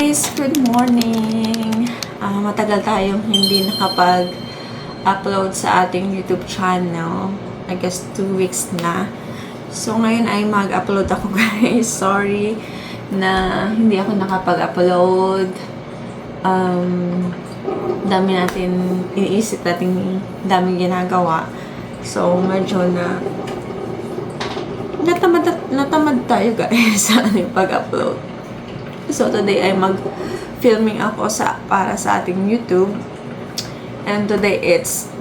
Guys, good morning! Matagal tayong hindi nakapag-upload sa ating YouTube channel. I guess 2 weeks na. So, ngayon ay mag-upload ako guys. Sorry na hindi ako nakapag-upload. Dami natin iniisip natin, daming ginagawa. So, medyo natamad tayo guys sa ating pag-upload. So, today ay mag-filming ako para sa ating YouTube. And today it's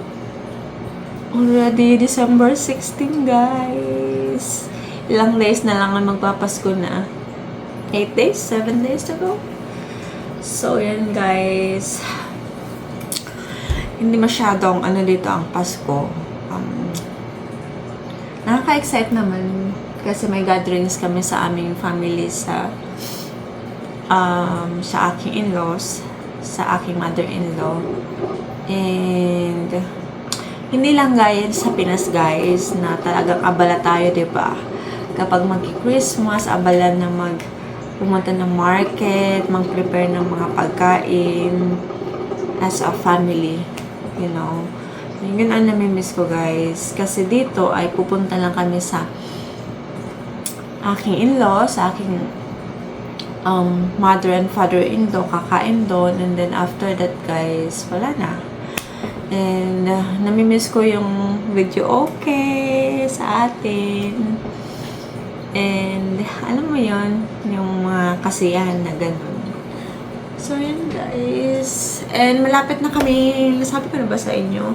already December 16, guys. Ilang days na lang ang magpapasko na. 8 days? 7 days to go? So, yan guys. Hindi masyadong dito ang Pasko. Nakaka-excite naman kasi may gatherings kami sa aming family sa aking in-laws, sa aking mother-in-law. And hindi lang gaya sa Pinas guys na talagang abala tayo, 'di ba? Kapag mag-Christmas, abala na pumunta ng market, mag-prepare ng mga pagkain as a family, you know. Yun ang namimiss ko guys, kasi dito ay pupunta lang kami sa aking in-law, sa aking mother and father-in-law, kakain doon, and then after that guys, wala na. And namimiss ko yung video okay sa atin, and alam mo yon, yung mga kasiyahan na ganun. So yun guys, and malapit na kami, nasabi ko na ba sa inyo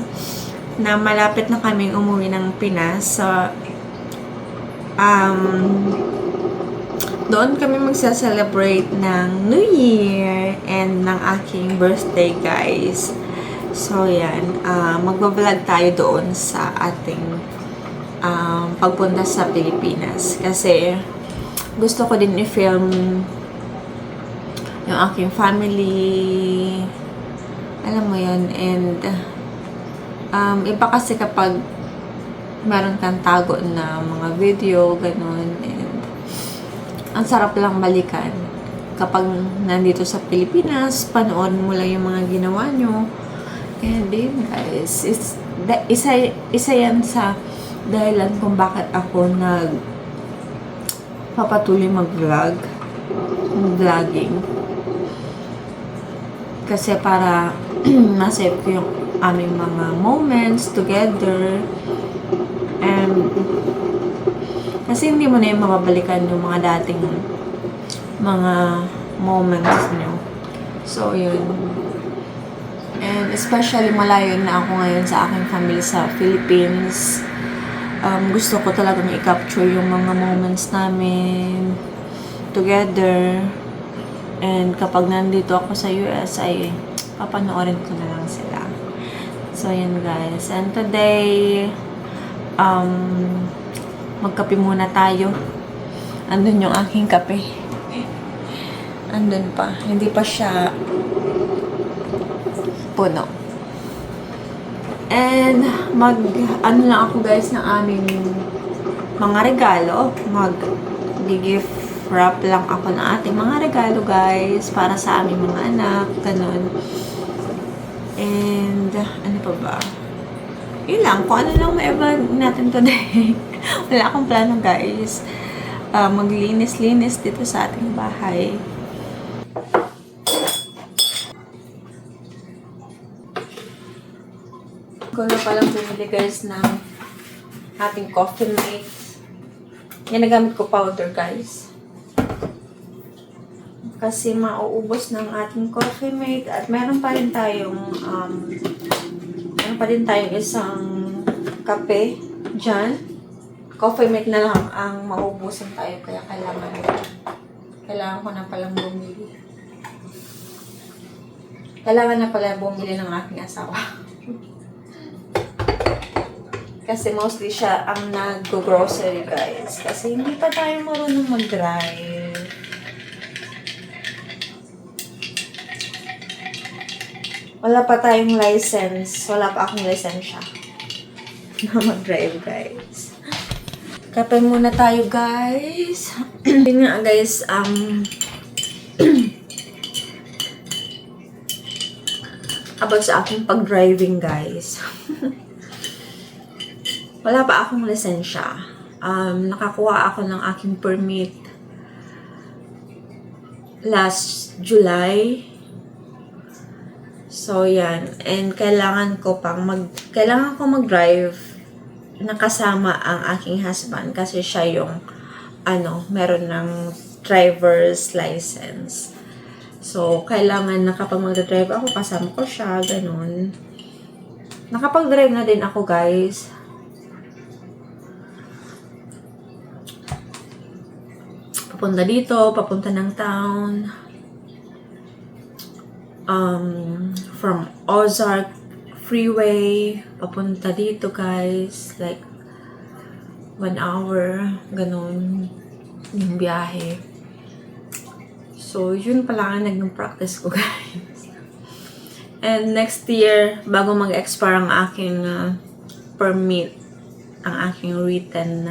na malapit na kami umuwi ng Pinas. So doon kami magsa-celebrate ng New Year and ng aking birthday guys. So yan, magbablog tayo doon sa ating pagpunta sa Pilipinas. Kasi gusto ko din i-film yung aking family. Alam mo yun. And iba kasi kapag meron kang tago na mga video, ganun. And ang sarap lang balikan kapag nandito sa Pilipinas, panood mo lang yung mga ginawa nyo. And then guys, isa yan sa dahilan kung bakit ako papatuloy vlogging. Kasi para masave ko yung aming mga moments together. And kasi hindi mo na yung mababalikan yung mga dating mga moments nyo. So, yun. And especially malayo na ako ngayon sa aking family sa Philippines. Gusto ko talagang i-capture yung mga moments namin together. And kapag nandito ako sa US, ay papanoorin ko na lang sila. So, yun guys. And today, magkape muna tayo. Andun yung aking kape. Andun pa. Hindi pa siya puno. And lang ako guys ng aming mga regalo. Mag-gift wrap lang ako ng ating mga regalo guys para sa aming mga anak. Ganun. And ano pa ba? Yun lang. Kung ano lang ma-evan natin today. Wala akong plano guys. Maglinis-linis dito sa ating bahay. Ko na palang bumili guys ng ating coffee mate. Yan, nagamit ko powder guys. Kasi mauubos ng ating coffee mate. At meron pa rin tayong isang kape dyan. Coffee mate na lang ang mauubusan tayo. Kaya kailangan ko na palang bumili. Kailangan na pala bumili ng aking asawa. Kasi mostly siya ang nag-grocery guys. Kasi hindi pa tayo marunong mag-drive. Wala pa tayong license. Wala pa akong lisensya na mag-drive guys. Kape muna tayo, guys. Yun nga, guys, about sa aking pag-driving, guys. Wala pa akong lisensya. Nakakuha ako ng aking permit last July. So, yan. And kailangan ko mag-drive nakasama ang aking husband kasi siya yung meron ng driver's license. So, kailangan na kapag mag-drive ako, kasama ko siya, ganun. Nakapag-drive na din ako, guys. Papunta dito, papunta ng town. From Ozark Freeway, papunta dito, guys. Like, 1 hour, ganun, yung biyahe. So, yun pala ang nag-practice ko, guys. And next year, bago mag-expire ang aking permit, ang aking written,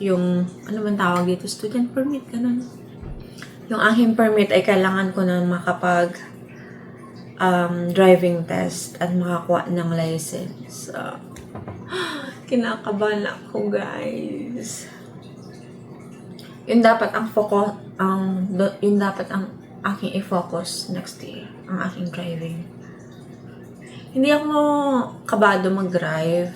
yung, ano man tawag dito, student permit, ganun. Yung aking permit ay kailangan ko na makapag driving test at makakuha ng license. Kinakabahan ako, guys. Yun dapat ang aking i-focus next year, ang aking driving. Hindi ako kabado mag-drive,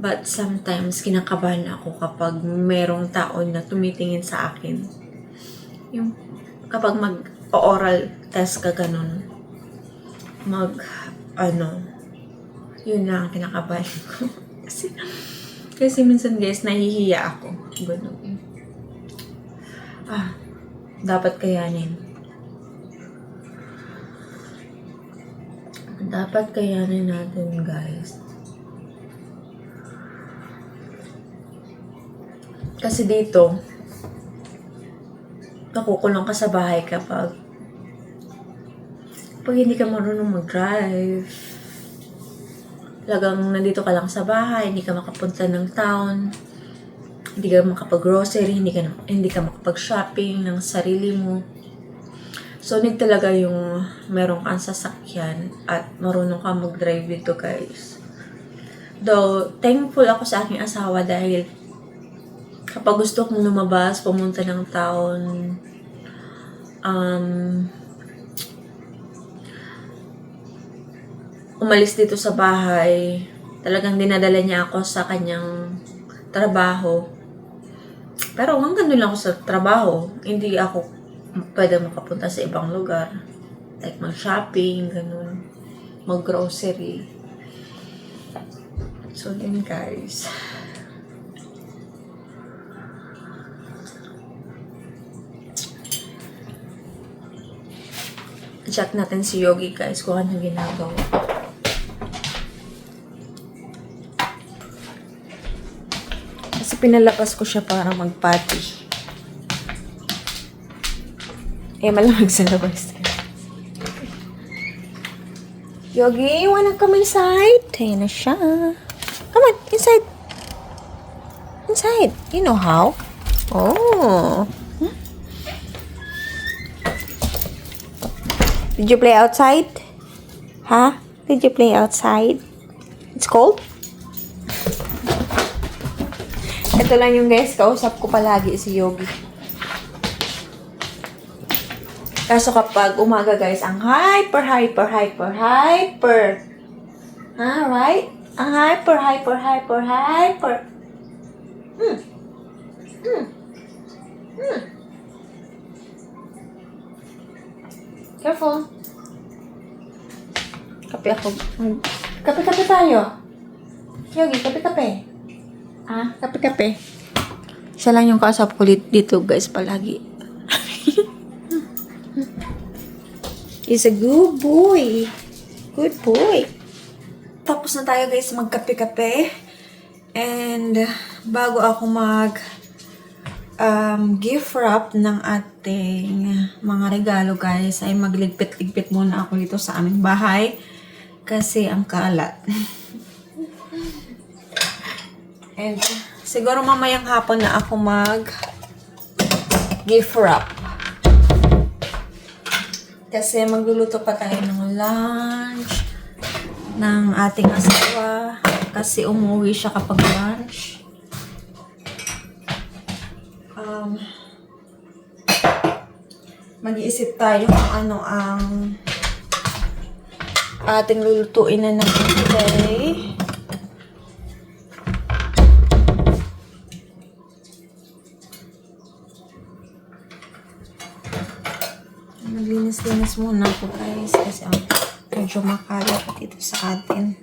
but sometimes kinakabahan ako kapag merong tao na tumitingin sa akin. Yung kapag mag-oral test ka ganun, yun lang ang kinakabahan ko. kasi minsan, guys, nahihiya ako. Ganun. Dapat kayanin. Dapat kayanin natin, guys. Kasi dito, nakukulong ka sa bahay kapag hindi ka marunong mag-drive. Talagang nandito ka lang sa bahay, hindi ka makapunta ng town. Hindi ka makapag-grocery, hindi ka makapag-shopping ng sarili mo. So, need talaga yung meron kang sasakyan at marunong ka mag-drive dito, guys. Though, thankful ako sa aking asawa dahil kapag gusto kong lumabas, pumunta ng town, umalis dito sa bahay, talagang dinadala niya ako sa kanyang trabaho. Pero hanggang doon lang ako sa trabaho. Hindi ako pwede makapunta sa ibang lugar. Like mag-shopping, ganun. Mag-grocery. So, yun, guys. Check natin si Yogi, guys, kung ano ginagawa. Kasi pinalapas ko siya para mag-potty. Malamig sa labas. Yogi, you wanna come inside? Ayan na siya. Come on, inside. Inside. You know how? Oh. Did you play outside? Huh? Did you play outside? It's cold? Ito lang yung, guys, kausap ko palagi si Yogi. Kaso kapag umaga, guys, ang hyper. Right? Ang hyper. Careful. Kape ako. Kape tayo. Yogi, kape. Kape. Siya lang yung kausap ko dito, guys, palagi. He's a good boy. Good boy. Tapos na tayo, guys, magkape-kape. And bago ako gift wrap ng ating mga regalo, guys, ay magligpit-ligpit muna ako dito sa aming bahay kasi ang kalat. And siguro mamayang hapon na ako gift wrap. Kasi magluluto pa tayo ng lunch ng ating asawa. Kasi umuwi siya kapag lunch. Mag-iisip tayo kung ano ang ating lulutuin na natin today. Maglinis-linis muna ako guys kasi medyo makalat dito sa atin.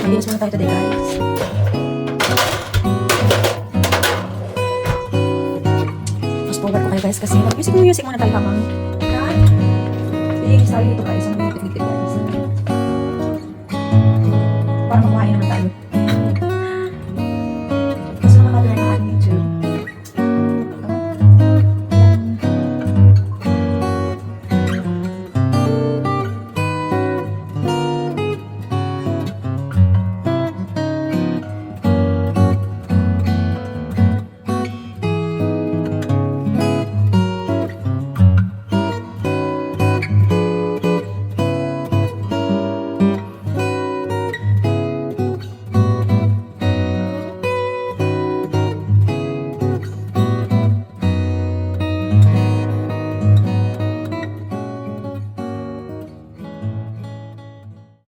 Maglinis muna tayo today guys. Fast forward ko kayo guys kasi music muna tayo habang iigis tayo dito guys. Ang mga guys. Para makuhain naman tayo. Kasi nakakatuloy na ating YouTube.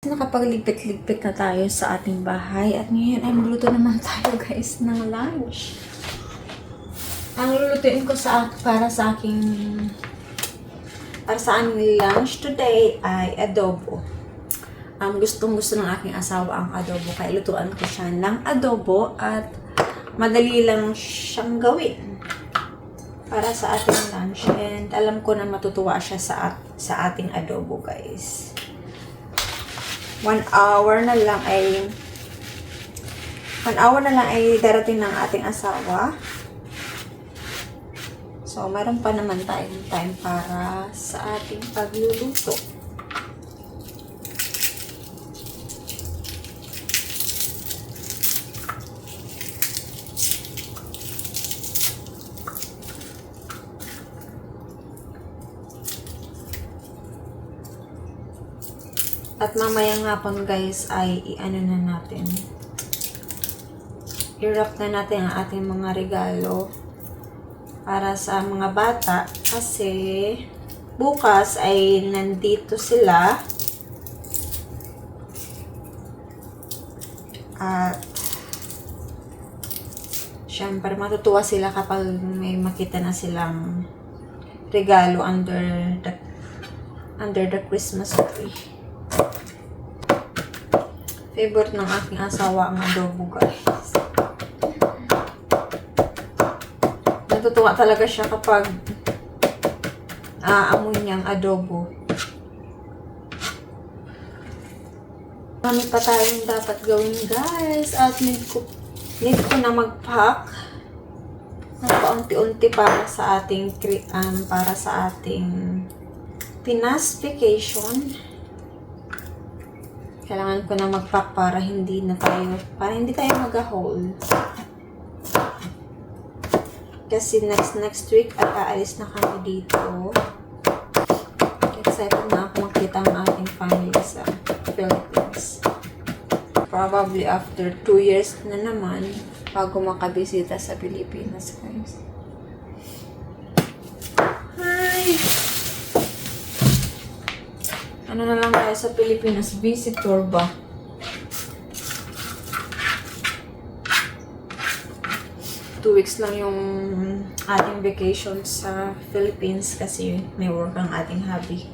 Nakapagligpit-ligpit na tayo sa ating bahay at ngayon ay magluto naman tayo guys ng lunch. Ang lulutuin ko para sa aming lunch today ay adobo. Gustong-gusto ng aking asawa ang adobo kaya lutuan ko siya ng adobo at madali lang siyang gawin para sa ating lunch and alam ko na matutuwa siya sa ating adobo guys. 1 hour na lang ay darating ng ating asawa. So, meron pa naman tayong time para sa ating pagluluto. At mamayang hapon guys ay i-wrap na natin ang ating mga regalo para sa mga bata kasi bukas ay nandito sila at syempre matutuwa sila kapag may makita na silang regalo under the Christmas tree. Favorite ng aking asawa ang adobo guys. Natutuwa talaga siya kapag aamoy niyang adobo. Marami pa tayong dapat gawin guys at need ko na mag-pack ng paunti-unti para sa ating Pinas vacation. Kailangan ko na mag-pack para hindi tayo mag-haul. Kasi next week ay aalis na kami dito. Excited na ako makita ang ating family sa Philippines. Probably after 2 years na naman bago makabisita sa Pilipinas guys. Hi! Ano na lang tayo sa Pilipinas? Visitor ba? Two weeks lang yung ating vacation sa Philippines kasi may work ang ating hubby.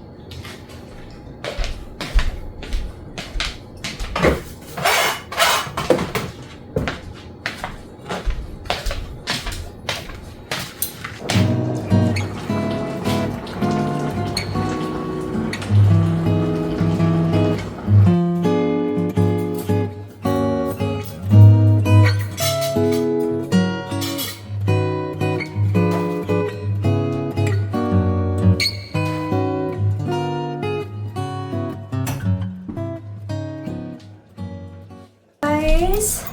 guys.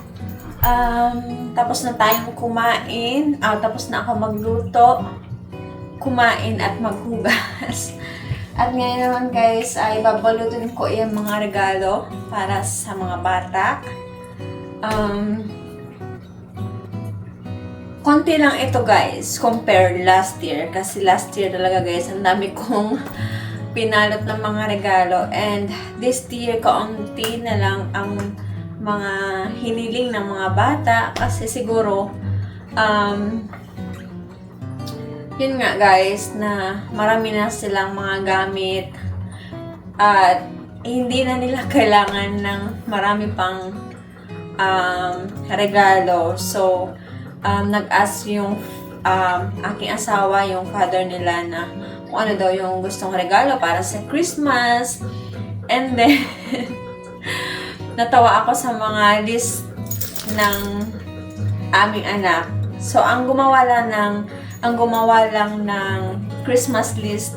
Tapos na tayong kumain. Tapos na ako magluto, kumain at maghugas. At ngayon naman guys ay babalutin ko yung mga regalo para sa mga bata. Konti lang ito guys compare last year. Kasi last year talaga guys ang dami kong pinalot ng mga regalo. And this year kaunti na lang ang mga hiniling ng mga bata. Kasi siguro yun nga guys, na marami na silang mga gamit at hindi na nila kailangan ng marami pang regalo. So, nag-ask yung aking asawa, yung father nila na kung ano daw yung gustong regalo para sa Christmas. And then, natawa ako sa mga list ng aming anak. So, ang gumawa lang ng Christmas list,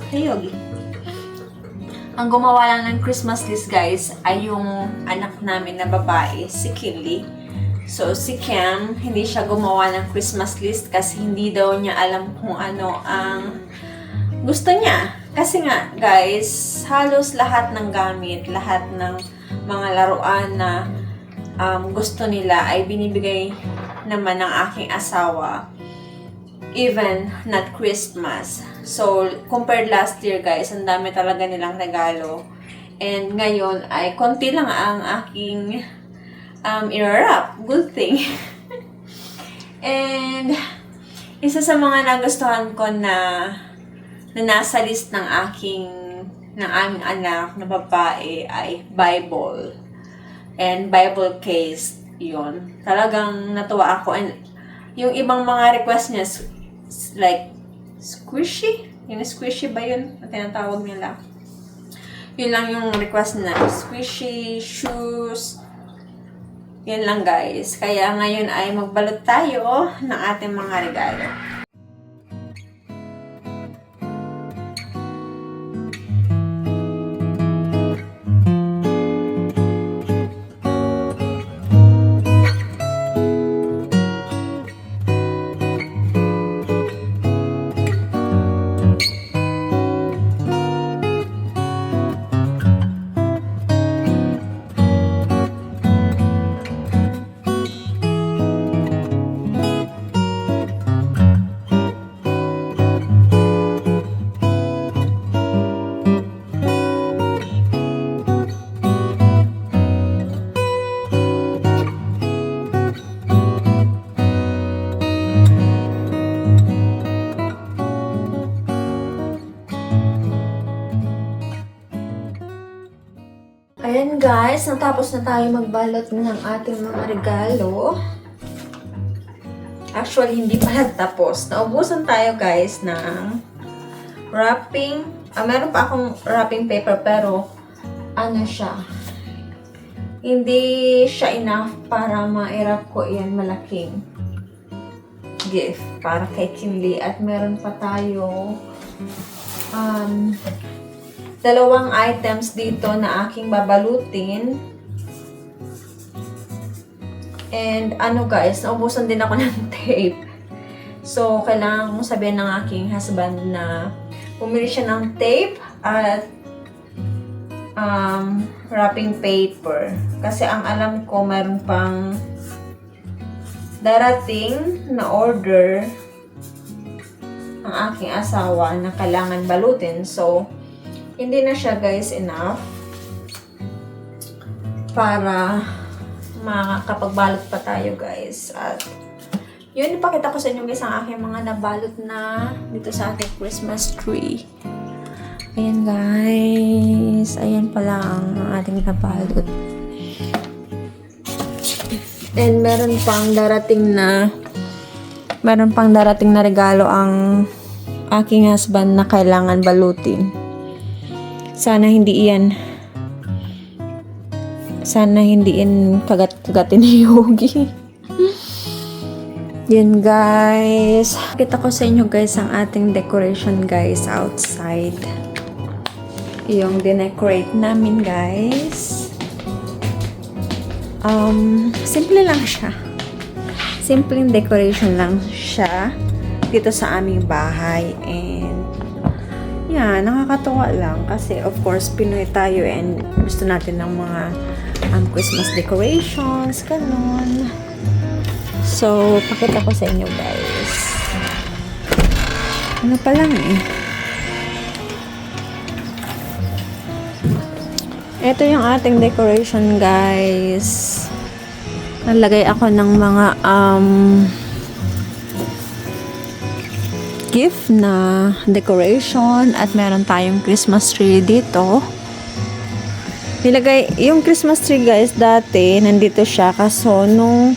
ang gumawa lang ng Christmas list guys ay yung anak namin na babae, si Kinley. So si Cam, hindi siya gumawa ng Christmas list kasi hindi daw niya alam kung ano ang gusto niya. Kasi nga guys, halos lahat ng gamit, lahat ng mga laruan na gusto nila ay binibigay naman ng aking asawa. Even not Christmas. So, compared last year guys, ang dami talaga nilang regalo. And ngayon ay konti lang ang aking i-wrap. Good thing. And isa sa mga nagustuhan ko na nasa list ng aming anak na babae ay Bible. And Bible case, yun. Talagang natuwa ako. And yung ibang mga request niya, like, squishy? Yung squishy ba yun? Ang tinatawag nila. Yun lang yung request na. Squishy, shoes. Yun lang guys. Kaya ngayon ay magbalot tayo ng ating mga regalo. Ayan guys, natapos na tayo magbalot ng ating mga regalo. Actually, hindi pa nagtapos. Naubusan tayo guys ng wrapping. Meron pa akong wrapping paper pero ano siya. Hindi siya enough para ma-wrap ko yan malaking gift para kay Kinley. At meron pa tayo dalawang items dito na aking babalutin. And ano guys, naubusan din ako ng tape. So, kailangan kong sabihin ng aking husband na bumili siya ng tape at wrapping paper. Kasi ang alam ko, mayroon pang darating na order ang aking asawa na kailangan balutin. So, hindi na siya guys enough para makakapagbalot pa tayo guys. At yun, ipakita ko sa inyo guys ang aking mga nabalot na dito sa ating Christmas tree. Ayan guys, ayan pala ang ating nabalot. And meron pang darating na regalo ang aking husband na kailangan balutin. Sana hindi yan kagat-kagatin ni Yogi. Yan guys. Kita ko sa inyo guys ang ating decoration guys outside. Yung dinecorate namin guys. Simple lang siya. Simpleng decoration lang siya dito sa aming bahay. And yeah, nakakatuwa lang kasi of course Pinoy tayo and gusto natin ng mga Christmas decorations, ganun. So, pakita ko sa inyo guys. Ano pa lang Ito yung ating decoration guys. Nalagay ako ng mga gift na decoration at meron tayong Christmas tree dito. Nilagay yung Christmas tree guys, dati nandito siya kaso nung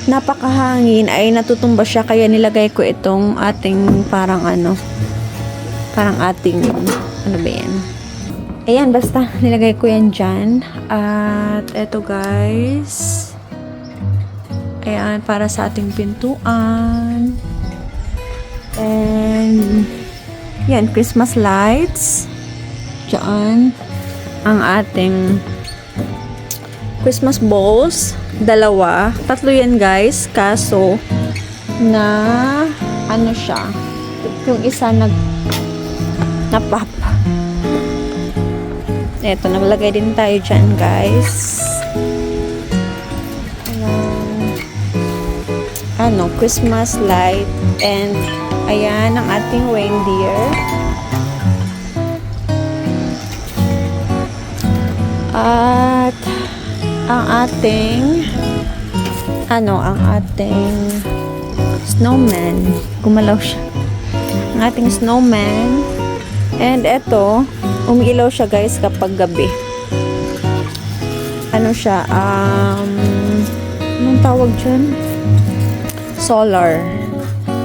napakahangin ay natutumba siya kaya nilagay ko itong ating parang ating ano ba yan? Ayan, basta nilagay ko yan dyan. At eto guys, ayan, para sa ating pintuan. And yan, Christmas lights. Diyan ang ating Christmas balls. 2, 3 yan guys. Kaso na ano siya, yung isa napap. Eto, naglagay din tayo dyan guys. Christmas light. And ayan ang ating reindeer. At ang ating snowman. Gumalaw siya. Ang ating snowman. And eto, umiilaw siya guys kapag gabi. Ano siya? Anong tawag dyan? Solar.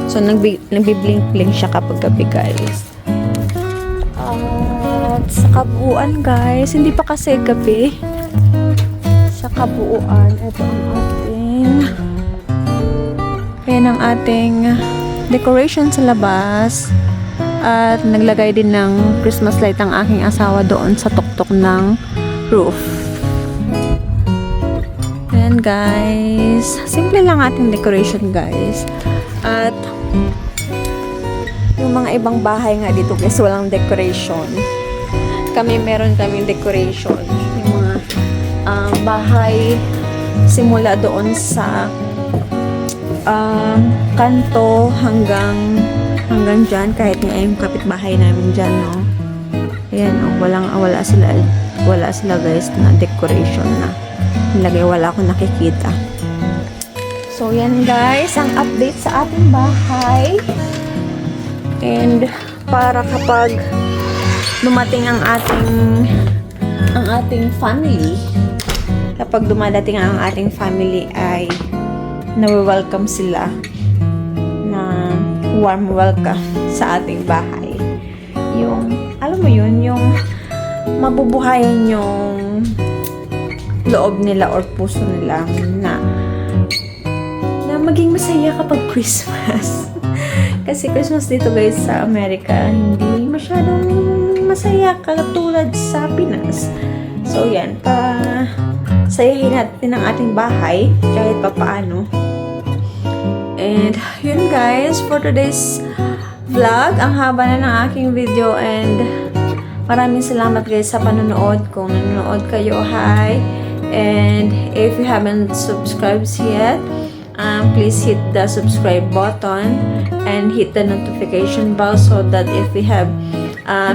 So, nagbi-blink-blink siya kapag gabi guys. At sa kabuuan guys, hindi pa kasi gabi. Sa kabuuan, ito ang ating decoration sa labas. At naglagay din ng Christmas light ang aking asawa doon sa tuktok ng roof. Ayan guys. Simple lang ating decoration guys. At yung mga ibang bahay nga dito guys, walang decoration. Meron kaming decoration. Yung mga bahay simula doon sa kanto hanggang dyan, kahit nga yung kapitbahay namin dyan, no? Ayan, wala sila guys na decoration na nilagay, wala akong nakikita. So, yan guys, ang update sa ating bahay. And para kapag dumating ang ating family, kapag dumadating ang ating family ay na-welcome sila, na warm welcome sa ating bahay. Yung, alam mo yun, yung mabubuhayan yung loob nila or puso nila na maging masaya kapag Christmas. Kasi Christmas dito guys sa Amerika, hindi masyadong masaya katulad sa Pinas. So yan, sayahin natin ang ating bahay kahit pa paano. And yun guys, for today's vlog, ang haba na ng aking video and maraming salamat guys sa panonood. Kung nanonood kayo, hi! And if you haven't subscribed yet, please hit the subscribe button and hit the notification bell so that if we have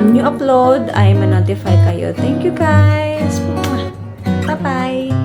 new upload, ay ma-notify kayo. Thank you guys! Bye-bye!